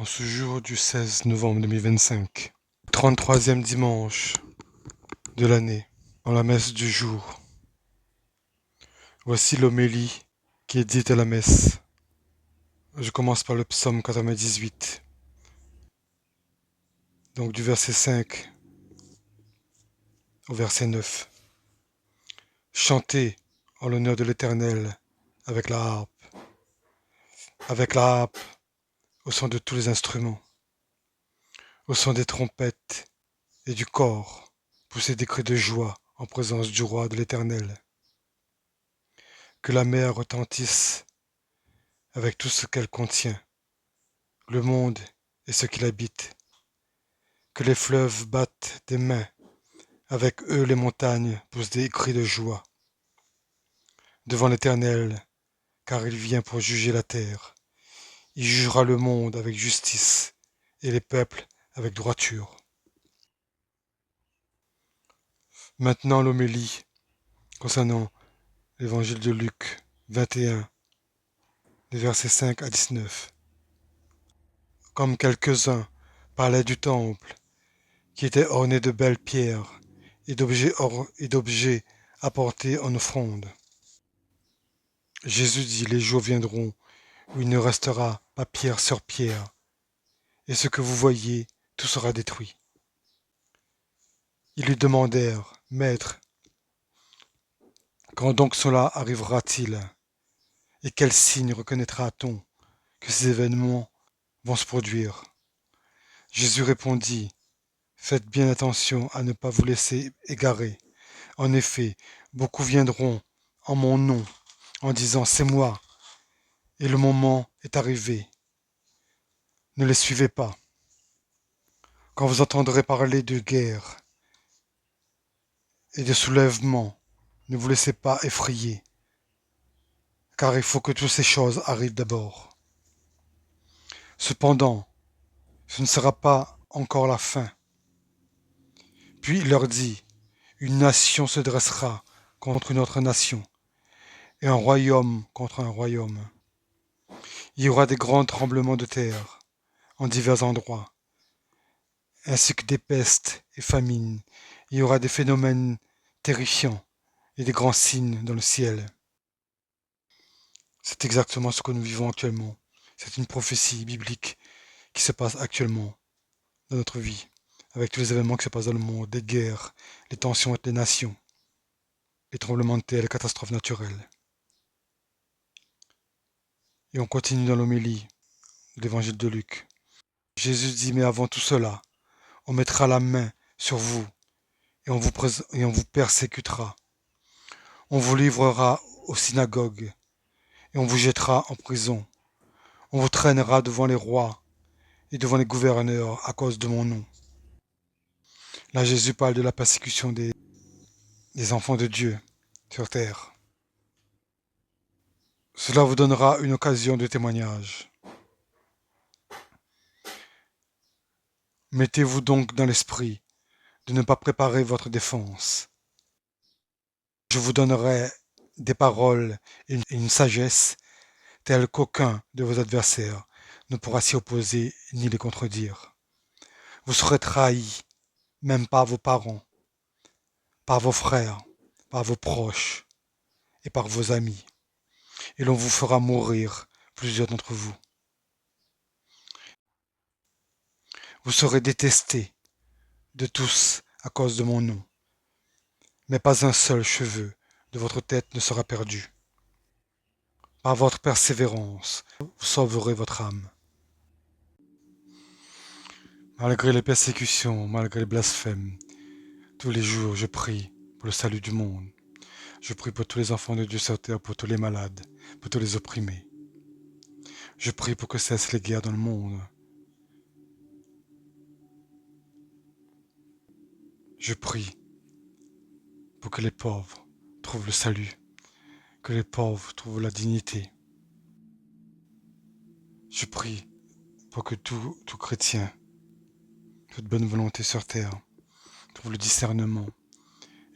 En ce jour du 16 novembre 2025, 33e dimanche de l'année, en la messe du jour, voici l'homélie qui est dite à la messe. Je commence par le psaume 98, donc du verset 5 au verset 9. Chantez en l'honneur de l'Éternel avec la harpe, au son de tous les instruments, au son des trompettes et du cor, poussez des cris de joie en présence du roi de l'Éternel. Que la mer retentisse avec tout ce qu'elle contient, le monde et ce qui l'habite. Que les fleuves battent des mains, avec eux les montagnes poussent des cris de joie. Devant l'Éternel, car il vient pour juger la terre. Il jugera le monde avec justice et les peuples avec droiture. Maintenant l'homélie concernant l'évangile de Luc 21, des versets 5 à 19. Comme quelques-uns parlaient du temple, qui était orné de belles pierres et d'objets apportés en offrande. Jésus dit, les jours viendront où il ne restera pas pierre sur pierre, et ce que vous voyez, tout sera détruit. Ils lui demandèrent, Maître, quand donc cela arrivera-t-il? Et quel signe reconnaîtra-t-on que ces événements vont se produire? Jésus répondit, faites bien attention à ne pas vous laisser égarer. En effet, beaucoup viendront en mon nom, en disant c'est moi, et le moment est arrivé. Ne les suivez pas. Quand vous entendrez parler de guerre et de soulèvement, ne vous laissez pas effrayer, car il faut que toutes ces choses arrivent d'abord. Cependant, ce ne sera pas encore la fin. Puis il leur dit, une nation se dressera contre une autre nation, et un royaume contre un royaume. Il y aura des grands tremblements de terre en divers endroits, ainsi que des pestes et famines. Il y aura des phénomènes terrifiants et des grands signes dans le ciel. C'est exactement ce que nous vivons actuellement. C'est une prophétie biblique qui se passe actuellement dans notre vie, avec tous les événements qui se passent dans le monde, des guerres, les tensions entre les nations, les tremblements de terre, les catastrophes naturelles. Et on continue dans l'homélie de l'évangile de Luc. Jésus dit, mais avant tout cela, on mettra la main sur vous et on vous persécutera. On vous livrera aux synagogues et on vous jettera en prison. On vous traînera devant les rois et devant les gouverneurs à cause de mon nom. Là, Jésus parle de la persécution des enfants de Dieu sur terre. Cela vous donnera une occasion de témoignage. Mettez-vous donc dans l'esprit de ne pas préparer votre défense. Je vous donnerai des paroles et une sagesse telles qu'aucun de vos adversaires ne pourra s'y opposer ni les contredire. Vous serez trahis, même par vos parents, par vos frères, par vos proches et par vos amis. Et l'on vous fera mourir, plusieurs d'entre vous. Vous serez détestés de tous à cause de mon nom, mais pas un seul cheveu de votre tête ne sera perdu. Par votre persévérance, vous sauverez votre âme. Malgré les persécutions, malgré les blasphèmes, tous les jours je prie pour le salut du monde. Je prie pour tous les enfants de Dieu sur terre, pour tous les malades, pour tous les opprimés. Je prie pour que cessent les guerres dans le monde. Je prie pour que les pauvres trouvent le salut, que les pauvres trouvent la dignité. Je prie pour que tout chrétien, toute bonne volonté sur terre, trouve le discernement,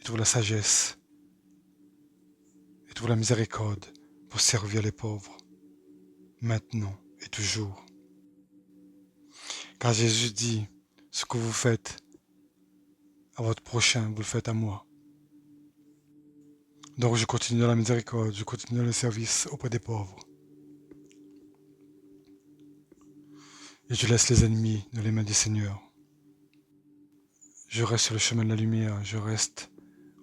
et trouve la sagesse, et trouve la miséricorde pour servir les pauvres, maintenant et toujours. Car Jésus dit, ce que vous faites à votre prochain, vous le faites à moi. Donc je continue dans la miséricorde, je continue dans le service auprès des pauvres. Et je laisse les ennemis dans les mains du Seigneur. Je reste sur le chemin de la lumière, je reste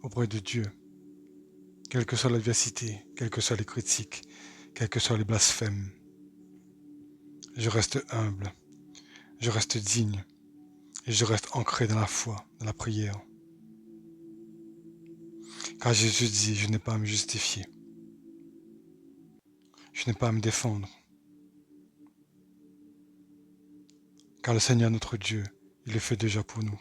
auprès de Dieu. Quelle que soit l'adversité, quelles que soient les critiques, quels que soient les blasphèmes. Je reste humble, je reste digne et je reste ancré dans la foi, dans la prière. Car Jésus dit, je n'ai pas à me justifier. Je n'ai pas à me défendre. Car le Seigneur notre Dieu, il le fait déjà pour nous.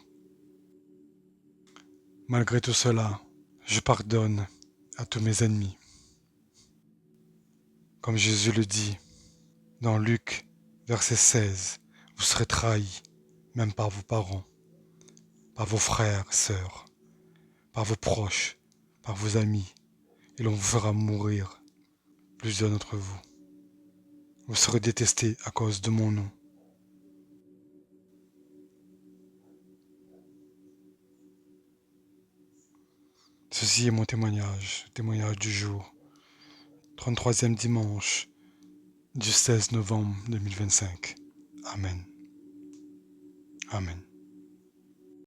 Malgré tout cela, je pardonne à tous mes ennemis. Comme Jésus le dit dans Luc, verset 16, vous serez trahis, même par vos parents, par vos frères, sœurs, par vos proches, par vos amis, et l'on vous fera mourir, plusieurs d'entre vous. Vous serez détestés à cause de mon nom. Ceci est mon témoignage, le témoignage du jour, 33e dimanche du 16 novembre 2025. Amen. Amen.